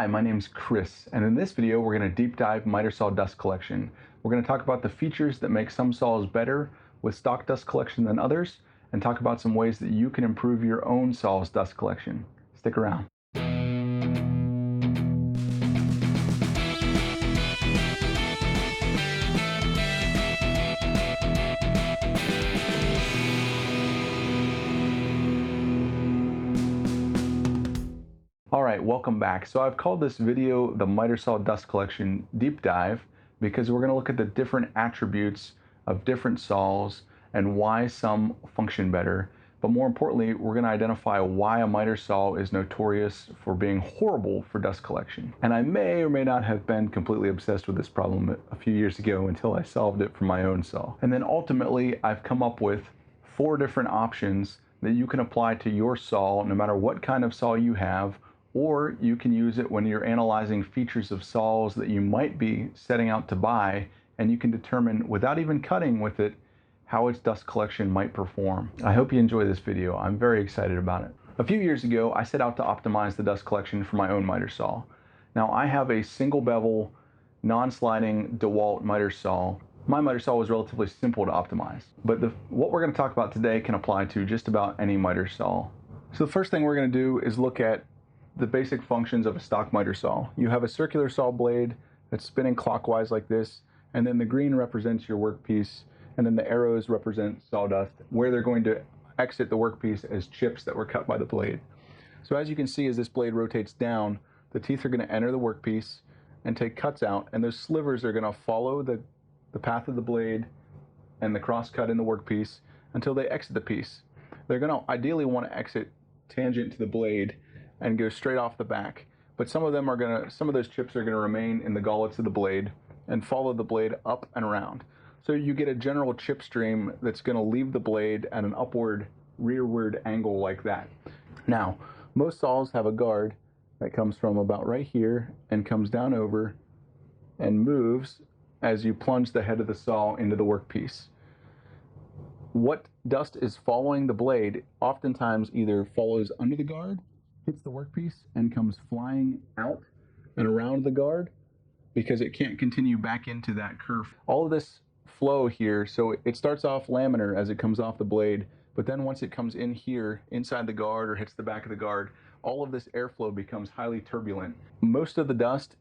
Hi, my name's Chris, and in this video we're going to deep dive miter saw dust collection. We're going to talk about the features that make some saws better with stock dust collection than others, and talk about some ways that you can improve your own saw's dust collection. Stick around. Alright, welcome back. So I've called this video the miter saw dust collection deep dive because we're going to look at the different attributes of different saws and why some function better. But more importantly, we're going to identify why a miter saw is notorious for being horrible for dust collection. And I may or may not have been completely obsessed with this problem a few years ago until I solved it for my own saw. And then ultimately, I've come up with 4 different options that you can apply to your saw no matter what kind of saw you have, or you can use it when you're analyzing features of saws that you might be setting out to buy, and you can determine without even cutting with it how its dust collection might perform. I hope you enjoy this video. I'm very excited about it. A few years ago, I set out to optimize the dust collection for my own miter saw. Now I have a single bevel, non-sliding DeWalt miter saw. My miter saw was relatively simple to optimize, but what we're going to talk about today can apply to just about any miter saw. So the first thing we're going to do is look at the basic functions of a stock miter saw. You have a circular saw blade that's spinning clockwise like this, and then the green represents your workpiece, and then the arrows represent sawdust, where they're going to exit the workpiece as chips that were cut by the blade. So as you can see, as this blade rotates down, the teeth are going to enter the workpiece and take cuts out, and those slivers are going to follow the path of the blade and the cross cut in the workpiece until they exit the piece. They're going to ideally want to exit tangent to the blade and go straight off the back. But some of those chips are gonna remain in the gullets of the blade and follow the blade up and around. So you get a general chip stream that's gonna leave the blade at an upward, rearward angle like that. Now, most saws have a guard that comes from about right here and comes down over and moves as you plunge the head of the saw into the workpiece. What dust is following the blade oftentimes either follows under the guard, hits the workpiece, and comes flying out and around the guard because it can't continue back into that curve. All of this flow here, so it starts off laminar as it comes off the blade, but then once it comes in here inside the guard or hits the back of the guard, all of this airflow becomes highly turbulent. Most of the dust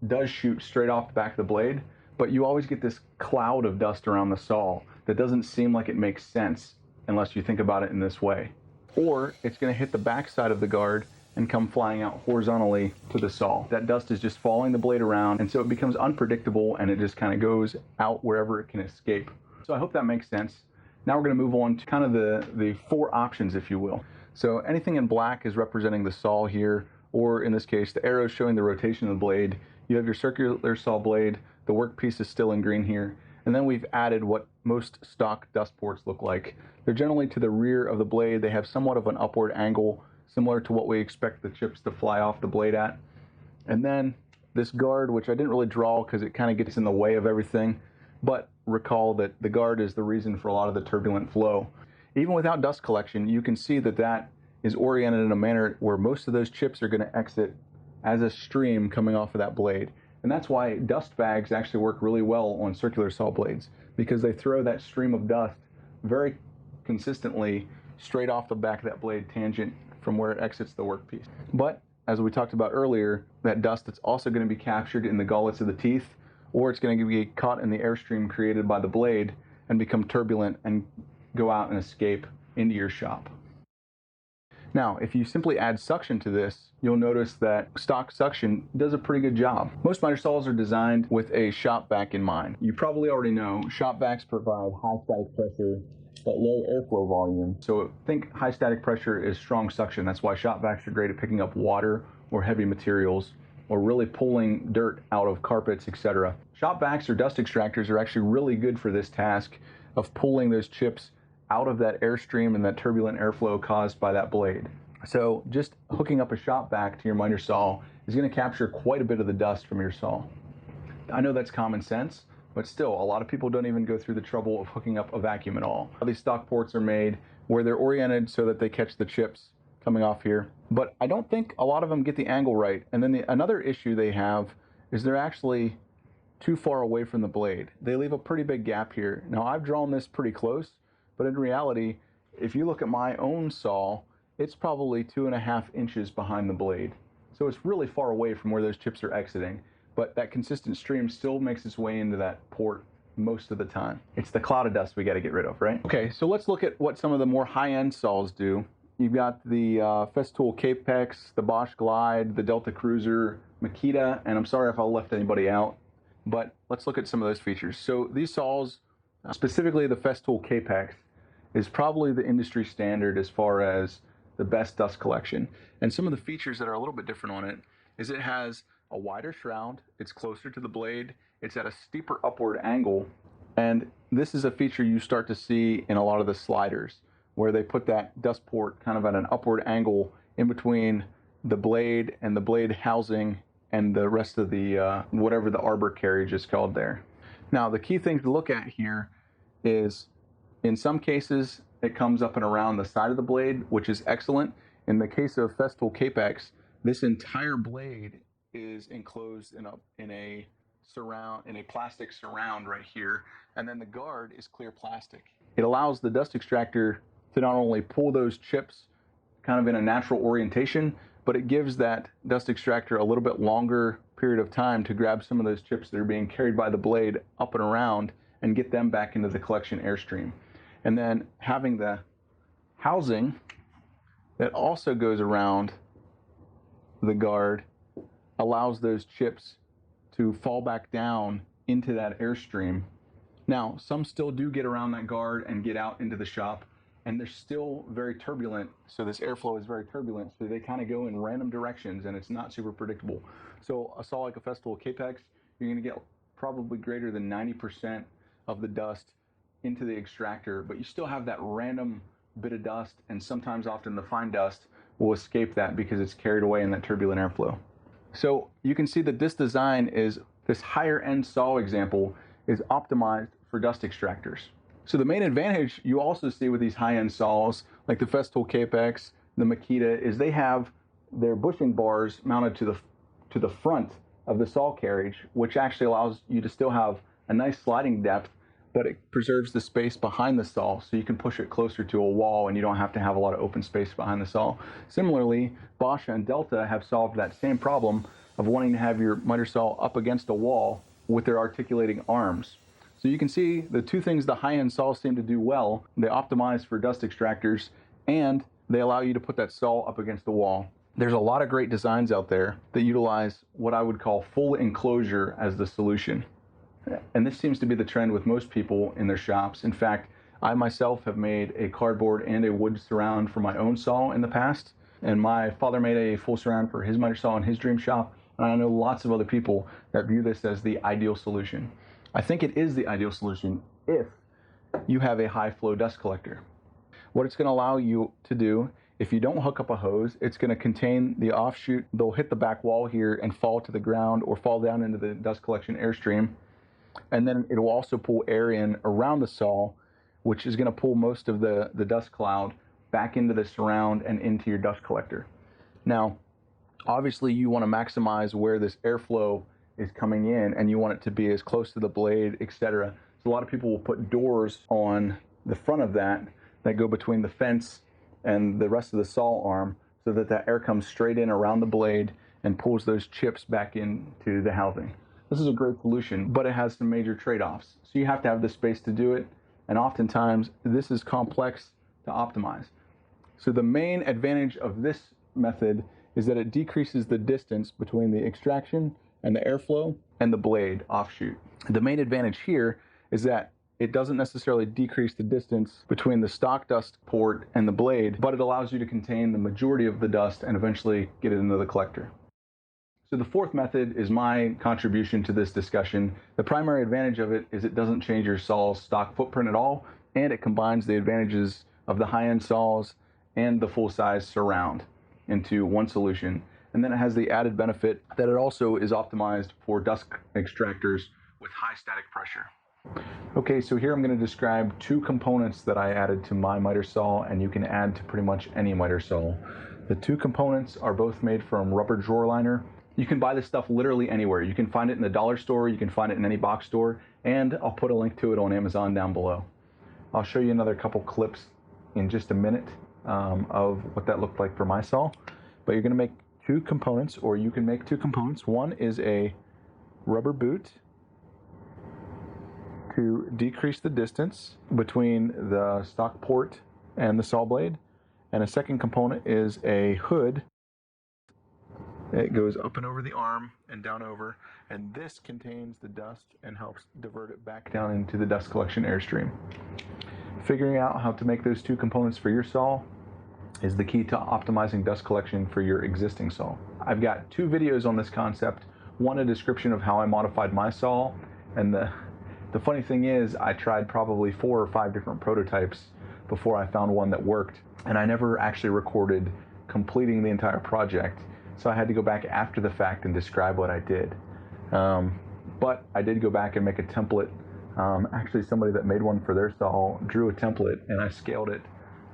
does shoot straight off the back of the blade, but you always get this cloud of dust around the saw that doesn't seem like it makes sense unless you think about it in this way. Or it's going to hit the back side of the guard and come flying out horizontally to the saw. That dust is just following the blade around, and so it becomes unpredictable and it just kind of goes out wherever it can escape. So I hope that makes sense. Now we're going to move on to kind of the 4 options, if you will. So anything in black is representing the saw here, or in this case, the arrows showing the rotation of the blade. You have your circular saw blade, the workpiece is still in green here, and then we've added what most stock dust ports look like. They're generally to the rear of the blade. They have somewhat of an upward angle, similar to what we expect the chips to fly off the blade at. And then this guard, which I didn't really draw because it kind of gets in the way of everything, but recall that the guard is the reason for a lot of the turbulent flow. Even without dust collection, you can see that that is oriented in a manner where most of those chips are going to exit as a stream coming off of that blade. And that's why dust bags actually work really well on circular saw blades, because they throw that stream of dust very consistently straight off the back of that blade tangent from where it exits the workpiece. But as we talked about earlier, that dust is also going to be captured in the gullets of the teeth, or it's going to be caught in the airstream created by the blade and become turbulent and go out and escape into your shop. Now, if you simply add suction to this, you'll notice that stock suction does a pretty good job. Most miter saws are designed with a shop vac in mind. You probably already know shop vacs provide high static pressure but low airflow volume. So think high static pressure is strong suction. That's why shop vacs are great at picking up water or heavy materials or really pulling dirt out of carpets, etc. Shop vacs or dust extractors are actually really good for this task of pulling those chips out of that airstream and that turbulent airflow caused by that blade. So just hooking up a shop vac to your miter saw is going to capture quite a bit of the dust from your saw. I know that's common sense, but still, a lot of people don't even go through the trouble of hooking up a vacuum at all. These stock ports are made where they're oriented so that they catch the chips coming off here, but I don't think a lot of them get the angle right. And then another issue they have is they're actually too far away from the blade. They leave a pretty big gap here. Now I've drawn this pretty close, but in reality, if you look at my own saw, it's probably 2.5 inches behind the blade. So it's really far away from where those chips are exiting, but that consistent stream still makes its way into that port most of the time. It's the cloud of dust we got to get rid of, right? Okay, so let's look at what some of the more high-end saws do. You've got the Festool Kapex, the Bosch Glide, the Delta Cruiser, Makita, and I'm sorry if I left anybody out, but let's look at some of those features. So these saws, specifically the Festool Kapex, is probably the industry standard as far as the best dust collection. And some of the features that are a little bit different on it is it has a wider shroud, it's closer to the blade, it's at a steeper upward angle, and this is a feature you start to see in a lot of the sliders, where they put that dust port kind of at an upward angle in between the blade and the blade housing and the rest of the, whatever the arbor carriage is called there. Now, the key thing to look at here is, in some cases, it comes up and around the side of the blade, which is excellent. In the case of Festool Kapex, this entire blade is enclosed in a plastic surround right here, and then the guard is clear plastic. It allows the dust extractor to not only pull those chips kind of in a natural orientation, but it gives that dust extractor a little bit longer period of time to grab some of those chips that are being carried by the blade up and around and get them back into the collection airstream. And then having the housing that also goes around the guard allows those chips to fall back down into that airstream. Now, some still do get around that guard and get out into the shop, and they're still very turbulent. So this airflow is very turbulent. So they kind of go in random directions, and it's not super predictable. So a saw like a Festool Kapex, you're going to get probably greater than 90% of the dust into the extractor, but you still have that random bit of dust, and sometimes often the fine dust will escape that because it's carried away in that turbulent airflow. So you can see that this design is, this higher end saw example is optimized for dust extractors. So the main advantage you also see with these high-end saws, like the Festool Kapex, the Makita, is they have their bushing bars mounted to the front of the saw carriage, which actually allows you to still have a nice sliding depth, but it preserves the space behind the saw, so you can push it closer to a wall and you don't have to have a lot of open space behind the saw. Similarly, Bosch and Delta have solved that same problem of wanting to have your miter saw up against a wall with their articulating arms. So you can see the two things the high-end saws seem to do well: they optimize for dust extractors, and they allow you to put that saw up against the wall. There's a lot of great designs out there that utilize what I would call full enclosure as the solution. And this seems to be the trend with most people in their shops. In fact, I myself have made a cardboard and a wood surround for my own saw in the past, and my father made a full surround for his miter saw in his dream shop, and I know lots of other people that view this as the ideal solution. I think it is the ideal solution if you have a high flow dust collector. What it's going to allow you to do, if you don't hook up a hose, it's going to contain the offshoot. They'll hit the back wall here and fall to the ground or fall down into the dust collection airstream. And then it will also pull air in around the saw, which is going to pull most of the dust cloud back into the surround and into your dust collector. Now, obviously you want to maximize where this airflow is coming in, and you want it to be as close to the blade, etc. So a lot of people will put doors on the front of that go between the fence and the rest of the saw arm, so that that air comes straight in around the blade and pulls those chips back into the housing. This is a great solution, but it has some major trade-offs. So you have to have the space to do it, and oftentimes this is complex to optimize. So the main advantage of this method is that it decreases the distance between the extraction and the airflow and the blade offshoot. The main advantage here is that it doesn't necessarily decrease the distance between the stock dust port and the blade, but it allows you to contain the majority of the dust and eventually get it into the collector. So the fourth method is my contribution to this discussion. The primary advantage of it is it doesn't change your saw's stock footprint at all, and it combines the advantages of the high-end saws and the full-size surround into one solution. And then it has the added benefit that it also is optimized for dust extractors with high static pressure. Okay, so here I'm going to describe two components that I added to my miter saw, and you can add to pretty much any miter saw. The two components are both made from rubber drawer liner. You can buy this stuff literally anywhere. You can find it in the dollar store, you can find it in any box store, and I'll put a link to it on Amazon down below. I'll show you another couple clips in just a minute of what that looked like for my saw. But you're going to make two components, or you can make two components. One is a rubber boot to decrease the distance between the stock port and the saw blade. And a second component is a hood. It goes up and over the arm and down over, and this contains the dust and helps divert it back down into the dust collection airstream. Figuring out how to make those two components for your saw is the key to optimizing dust collection for your existing saw. I've got two videos on this concept, one a description of how I modified my saw, and the funny thing is I tried probably 4 or 5 different prototypes before I found one that worked, and I never actually recorded completing the entire project, so I had to go back after the fact and describe what I did. But I did go back and make a template. Actually, somebody that made one for their saw drew a template, and I scaled it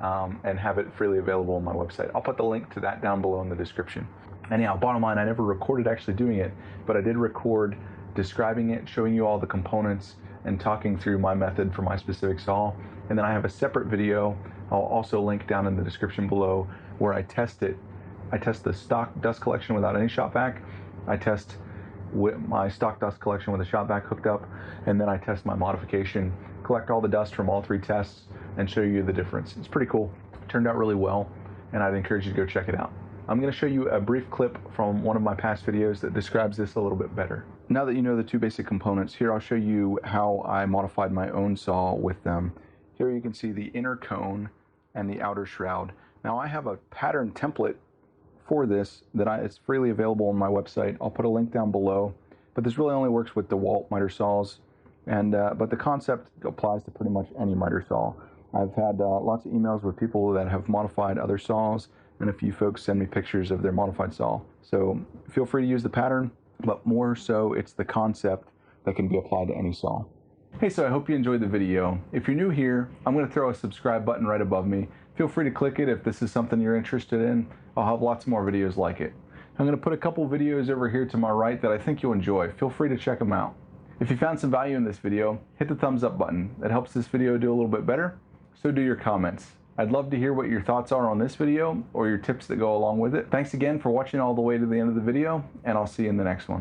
and have it freely available on my website. I'll put the link to that down below in the description. Anyhow, bottom line, I never recorded actually doing it, but I did record describing it, showing you all the components, and talking through my method for my specific saw. And then I have a separate video I'll also link down in the description below where I test it. I test the stock dust collection without any shop vac. I test with my stock dust collection with a shop vac hooked up, and then I test my modification, collect all the dust from all 3 tests, and show you the difference. It's pretty cool. It turned out really well, and I'd encourage you to go check it out. I'm going to show you a brief clip from one of my past videos that describes this a little bit better. Now that you know the 2 basic components, here I'll show you how I modified my own saw with them. Here you can see the inner cone and the outer shroud. Now I have a pattern template for this that is freely available on my website. I'll put a link down below, but this really only works with DeWalt miter saws, and but the concept applies to pretty much any miter saw. I've had lots of emails with people that have modified other saws, and a few folks send me pictures of their modified saw. So feel free to use the pattern, but more so it's the concept that can be applied to any saw. Hey, so I hope you enjoyed the video. If you're new here, I'm going to throw a subscribe button right above me. Feel free to click it if this is something you're interested in. I'll have lots more videos like it. I'm going to put a couple videos over here to my right that I think you'll enjoy. Feel free to check them out. If you found some value in this video, hit the thumbs up button. That helps this video do a little bit better. So do your comments. I'd love to hear what your thoughts are on this video or your tips that go along with it. Thanks again for watching all the way to the end of the video, and I'll see you in the next one.